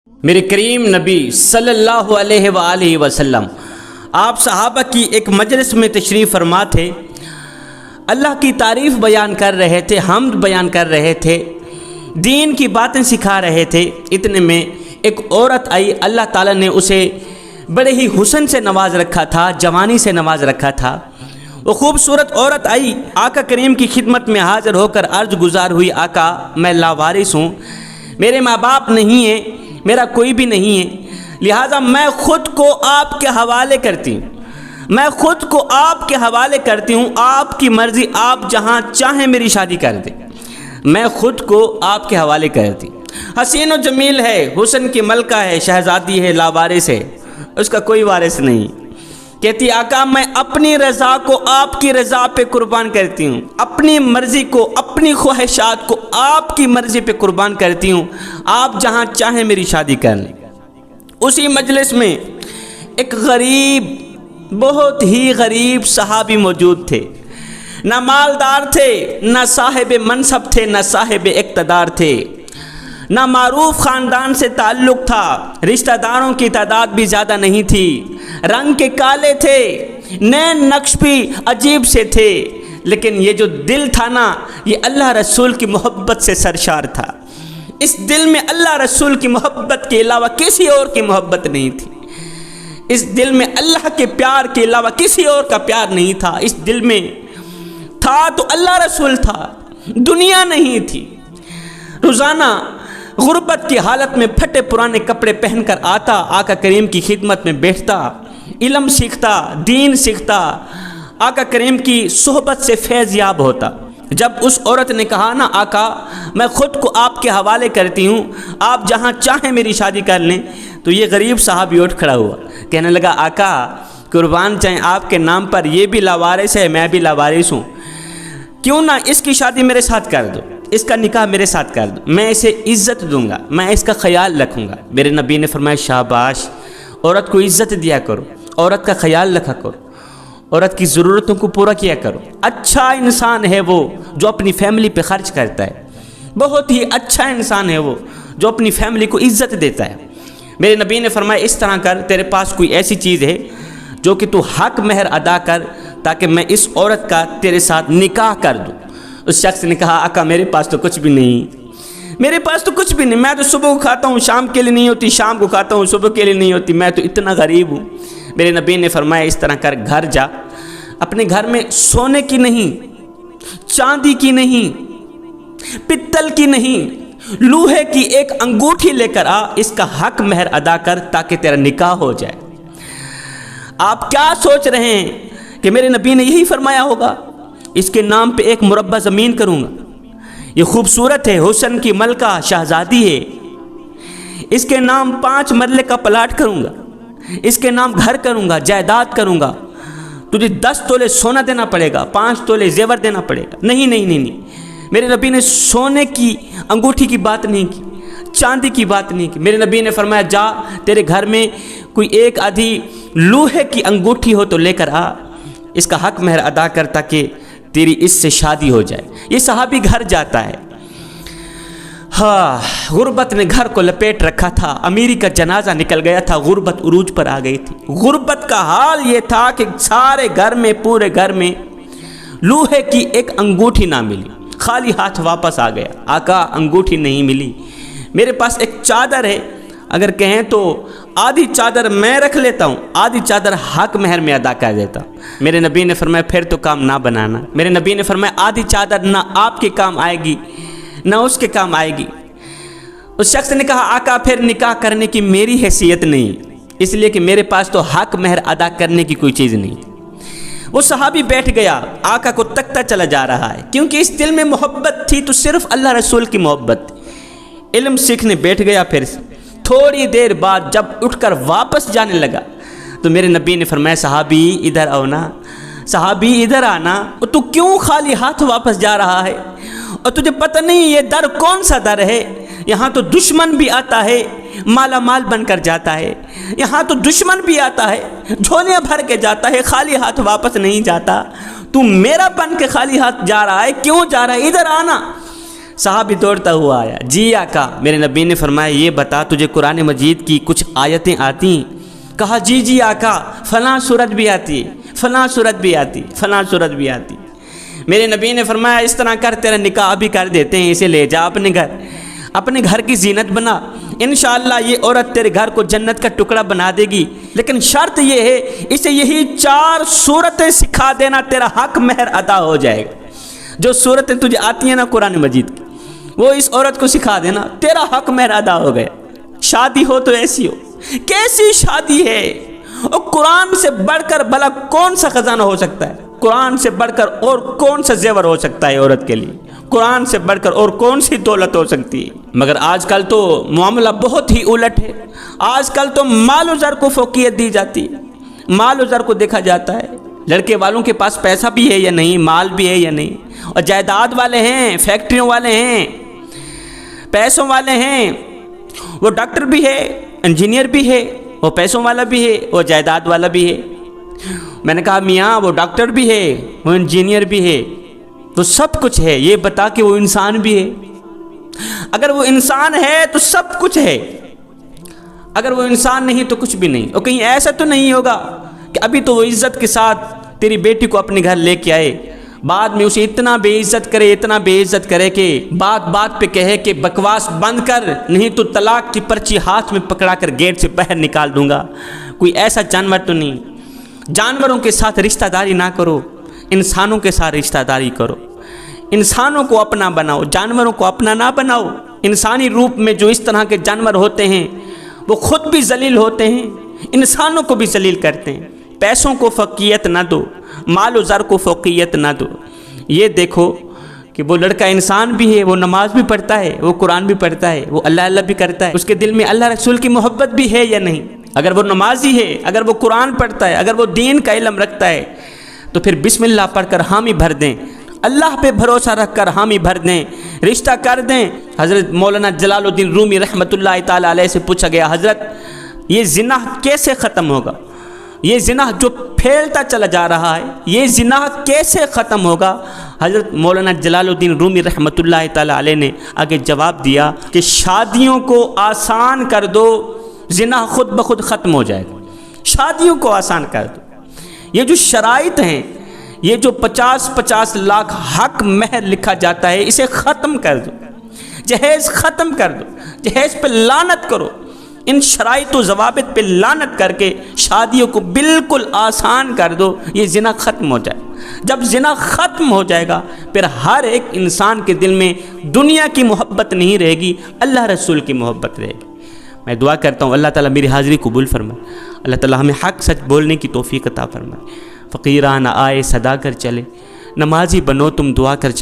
میرے کریم نبی صلی اللہ علیہ وآلہ وسلم آپ صحابہ کی ایک مجلس میں تشریف فرما تھے، اللہ کی تعریف بیان کر رہے تھے، حمد بیان کر رہے تھے، دین کی باتیں سکھا رہے تھے۔ اتنے میں ایک عورت آئی، اللہ تعالیٰ نے اسے بڑے ہی حسن سے نواز رکھا تھا، جوانی سے نواز رکھا تھا۔ وہ خوبصورت عورت آئی، آقا کریم کی خدمت میں حاضر ہو کر عرض گزار ہوئی، آقا میں لاوارث ہوں، میرے ماں باپ نہیں ہیں، میرا کوئی بھی نہیں ہے، لہٰذا میں خود کو آپ کے حوالے کرتی ہوں، میں خود کو آپ کے حوالے کرتی ہوں، آپ کی مرضی، آپ جہاں چاہیں میری شادی کر دیں، میں خود کو آپ کے حوالے کرتی ہوں۔ حسین و جمیل ہے، حسن کی ملکہ ہے، شہزادی ہے، لاوارث ہے، اس کا کوئی وارث نہیں۔ کہتی آقا میں اپنی رضا کو آپ کی رضا پہ قربان کرتی ہوں، اپنی مرضی کو، اپنی خواہشات کو آپ کی مرضی پہ قربان کرتی ہوں، آپ جہاں چاہیں میری شادی کر لیں۔ اسی مجلس میں ایک غریب، بہت ہی غریب صحابی موجود تھے، نہ مالدار تھے، نہ صاحب منصب تھے، نہ صاحب اقتدار تھے، نہ معروف خاندان سے تعلق تھا، رشتہ داروں کی تعداد بھی زیادہ نہیں تھی، رنگ کے کالے تھے، نین نقش بھی عجیب سے تھے، لیکن یہ جو دل تھا نا، یہ اللہ رسول کی محبت سے سرشار تھا۔ اس دل میں اللہ رسول کی محبت کے علاوہ کسی اور کی محبت نہیں تھی، اس دل میں اللہ کے پیار کے علاوہ کسی اور کا پیار نہیں تھا، اس دل میں تھا تو اللہ رسول تھا، دنیا نہیں تھی۔ روزانہ غربت کی حالت میں پھٹے پرانے کپڑے پہن کر آتا، آقا کریم کی خدمت میں بیٹھتا، علم سیکھتا، دین سیکھتا، آقا کریم کی صحبت سے فیض یاب ہوتا۔ جب اس عورت نے کہا نا آقا میں خود کو آپ کے حوالے کرتی ہوں، آپ جہاں چاہیں میری شادی کر لیں، تو یہ غریب صحابی اٹھ کھڑا ہوا، کہنے لگا آقا قربان جائیں آپ کے نام پر، یہ بھی لاوارث ہے، میں بھی لاوارث ہوں، کیوں نہ اس کی شادی میرے ساتھ کر دو، اس کا نکاح میرے ساتھ کر دو، میں اسے عزت دوں گا، میں اس کا خیال رکھوں گا۔ میرے نبی نے فرمایا شاباش، عورت کو عزت دیا کرو، عورت کا خیال رکھا کرو، عورت کی ضرورتوں کو پورا کیا کرو۔ اچھا انسان ہے وہ جو اپنی فیملی پہ خرچ کرتا ہے، بہت ہی اچھا انسان ہے وہ جو اپنی فیملی کو عزت دیتا ہے۔ میرے نبی نے فرمایا اس طرح کر، تیرے پاس کوئی ایسی چیز ہے جو کہ تو حق مہر ادا کر تاکہ میں اس عورت کا تیرے ساتھ نکاح کر دوں۔ اس شخص نے کہا آقا میرے پاس تو کچھ بھی نہیں، میرے پاس تو کچھ بھی نہیں، میں تو صبح کو کھاتا ہوں شام کے لیے نہیں ہوتی، شام کو کھاتا ہوں صبح کے لیے نہیں ہوتی، میں تو اتنا غریب ہوں۔ میرے نبی نے فرمایا اس طرح کر، گھر جا، اپنے گھر میں سونے کی نہیں، چاندی کی نہیں، پتل کی نہیں، لوہے کی ایک انگوٹھی لے کر آ، اس کا حق مہر ادا کر تاکہ تیرا نکاح ہو جائے۔ آپ کیا سوچ رہے ہیں کہ میرے نبی نے یہی فرمایا ہوگا؟ اس کے نام پہ ایک مربع زمین کروں گا، یہ خوبصورت ہے، حسن کی ملکہ، شہزادی ہے، اس کے نام 5 مرلے کا پلاٹ کروں گا، اس کے نام گھر کروں گا، جائیداد کروں گا، تجھے 10 تولے سونا دینا پڑے گا، 5 تولے زیور دینا پڑے گا۔ نہیں نہیں نہیں نہیں، میرے نبی نے سونے کی انگوٹھی کی بات نہیں کی، چاندی کی بات نہیں کی۔ میرے نبی نے فرمایا جا، تیرے گھر میں کوئی ایک آدھی لوہے کی انگوٹھی ہو تو لے کر آ، اس کا حق مہر ادا کر تاکہ تیری اس سے شادی ہو جائے۔ یہ صحابی گھر جاتا ہے، ہاں غربت نے گھر کو لپیٹ رکھا تھا، امیری کا جنازہ نکل گیا تھا، غربت عروج پر آ گئی تھی۔ غربت کا حال یہ تھا کہ سارے گھر میں، پورے گھر میں لوہے کی ایک انگوٹھی نہ ملی، خالی ہاتھ واپس آ گیا، آقا انگوٹھی نہیں ملی، میرے پاس ایک چادر ہے، اگر کہیں تو آدھی چادر میں رکھ لیتا ہوں، آدھی چادر حق مہر میں ادا کر دیتا ہوں۔ میرے نبی نے فرمایا پھر تو کام نہ بنانا۔ میرے نبی نے فرمایا آدھی چادر نہ آپ کے کام آئے گی نہ اس کے کام آئے گی۔ اس شخص نے کہا آقا پھر نکاح کرنے کی میری حیثیت نہیں، اس لیے کہ میرے پاس تو حق مہر ادا کرنے کی کوئی چیز نہیں۔ وہ صحابی بیٹھ گیا، آقا کو تکتا چلا جا رہا ہے، کیونکہ اس دل میں محبت تھی تو صرف اللہ رسول کی محبت تھی۔ علم سیکھنے بیٹھ گیا، پھر تھوڑی دیر بعد جب اٹھ کر واپس جانے لگا تو میرے نبی نے فرمایا صحابی ادھر آؤ نا، صحابی ادھر آنا، اور تو کیوں خالی ہاتھ واپس جا رہا ہے؟ اور تجھے پتہ نہیں یہ در کون سا در ہے؟ یہاں تو دشمن بھی آتا ہے مالا مال بن کر جاتا ہے، یہاں تو دشمن بھی آتا ہے جھولیاں بھر کے جاتا ہے، خالی ہاتھ واپس نہیں جاتا، تو میرا بن کے خالی ہاتھ جا رہا ہے، کیوں جا رہا ہے؟ ادھر آنا۔ صحابی دوڑتا ہوا آیا، جی آقا، میرے نبی نے فرمایا یہ بتا تجھے قرآن مجید کی کچھ آیتیں آتی ہیں؟ کہا جی آقا، فلاں سورت بھی آتی ہے، فلاں سورت بھی آتی، فلاں سورت بھی آتی۔ میرے نبی نے فرمایا اس طرح کر، تیرا نکاح بھی کر دیتے ہیں، اسے لے جا اپنے گھر کی زینت بنا، انشاءاللہ یہ عورت تیرے گھر کو جنت کا ٹکڑا بنا دے گی، لیکن شرط یہ ہے اسے یہی 4 صورتیں سکھا دینا، تیرا حق مہر ادا ہو جائے گا۔ جو صورتیں تجھے آتی ہیں نا قرآن مجید کی، وہ اس عورت کو سکھا دینا، تیرا حق مہر ادا ہو گیا۔ شادی ہو تو ایسی ہو، کیسی شادی ہے؟ اور قرآن سے بڑھ کر بھلا کون سا خزانہ ہو سکتا ہے؟ قرآن سے بڑھ کر اور کون سا زیور ہو سکتا ہے عورت کے لیے؟ قرآن سے بڑھ کر اور کون سی دولت ہو سکتی ہے؟ مگر آج کل تو معاملہ بہت ہی الٹ ہے۔ آج کل تو مال و زر کو فوقیت دی جاتی ہے، مال و زر کو دیکھا جاتا ہے، لڑکے والوں کے پاس پیسہ بھی ہے یا نہیں، مال بھی ہے یا نہیں، اور جائیداد والے ہیں، فیکٹریوں والے ہیں، پیسوں والے ہیں، وہ ڈاکٹر بھی ہے، انجینئر بھی ہے، وہ پیسوں والا بھی ہے، وہ جائیداد والا بھی ہے۔ میں نے کہا میاں وہ ڈاکٹر بھی ہے، وہ انجینئر بھی ہے، وہ سب کچھ ہے، یہ بتا کہ وہ انسان بھی ہے۔ اگر وہ انسان ہے تو سب کچھ ہے، اگر وہ انسان نہیں تو کچھ بھی نہیں۔ اور کہیں ایسا تو نہیں ہوگا کہ ابھی تو وہ عزت کے ساتھ تیری بیٹی کو اپنے گھر لے کے آئے، بعد میں اسے اتنا بے عزت کرے، اتنا بے عزت کرے کہ بات بات پہ کہے کہ بکواس بند کر، نہیں تو طلاق کی پرچی ہاتھ میں پکڑا کر گیٹ سے باہر نکال دوں گا۔ کوئی ایسا جانور تو نہیں۔ جانوروں کے ساتھ رشتہ داری نہ کرو، انسانوں کے ساتھ رشتہ داری کرو، انسانوں کو اپنا بناؤ، جانوروں کو اپنا نہ بناؤ۔ انسانی روپ میں جو اس طرح کے جانور ہوتے ہیں وہ خود بھی ذلیل ہوتے ہیں، انسانوں کو بھی ذلیل کرتے ہیں۔ پیسوں کو فوقیت نہ دو، مال و زر کو فوقیت نہ دو۔ یہ دیکھو کہ وہ لڑکا انسان بھی ہے، وہ نماز بھی پڑھتا ہے، وہ قرآن بھی پڑھتا ہے، وہ اللہ اللہ بھی کرتا ہے، اس کے دل میں اللہ رسول کی محبت بھی ہے یا نہیں؟ اگر وہ نمازی ہے، اگر وہ قرآن پڑھتا ہے، اگر وہ دین کا علم رکھتا ہے، تو پھر بسم اللہ پڑھ کر حامی بھر دیں، اللہ پہ بھروسہ رکھ کر حامی بھر دیں، رشتہ کر دیں۔ حضرت مولانا جلال الدین رومی رحمۃ اللہ تعالیٰ علیہ سے پوچھا گیا، حضرت یہ زنا کیسے ختم ہوگا؟ یہ زنا جو پھیلتا چلا جا رہا ہے، یہ زنا کیسے ختم ہوگا؟ حضرت مولانا جلال الدین رومی رحمۃ اللہ تعالیٰ علیہ نے آگے جواب دیا کہ شادیوں کو آسان کر دو، زنا خود بخود ختم ہو جائے گا۔ شادیوں کو آسان کر دو، یہ جو شرائط ہیں، یہ جو 50 لاکھ حق مہر لکھا جاتا ہے، اسے ختم کر دو، جہیز ختم کر دو، جہیز پہ لعنت کرو، ان شرائط و ضوابط پہ لعنت کر کے شادیوں کو بالکل آسان کر دو، یہ زنا ختم ہو جائے۔ جب زنا ختم ہو جائے گا پھر ہر ایک انسان کے دل میں دنیا کی محبت نہیں رہے گی، اللہ رسول کی محبت رہے گی۔ میں دعا کرتا ہوں اللہ تعالیٰ میری حاضری قبول فرمائے، اللہ تعالیٰ ہمیں حق سچ بولنے کی توفیق عطا فرمائے۔ فقیرانہ آئے صدا کر چلے، نمازی بنو تم دعا کر چلے۔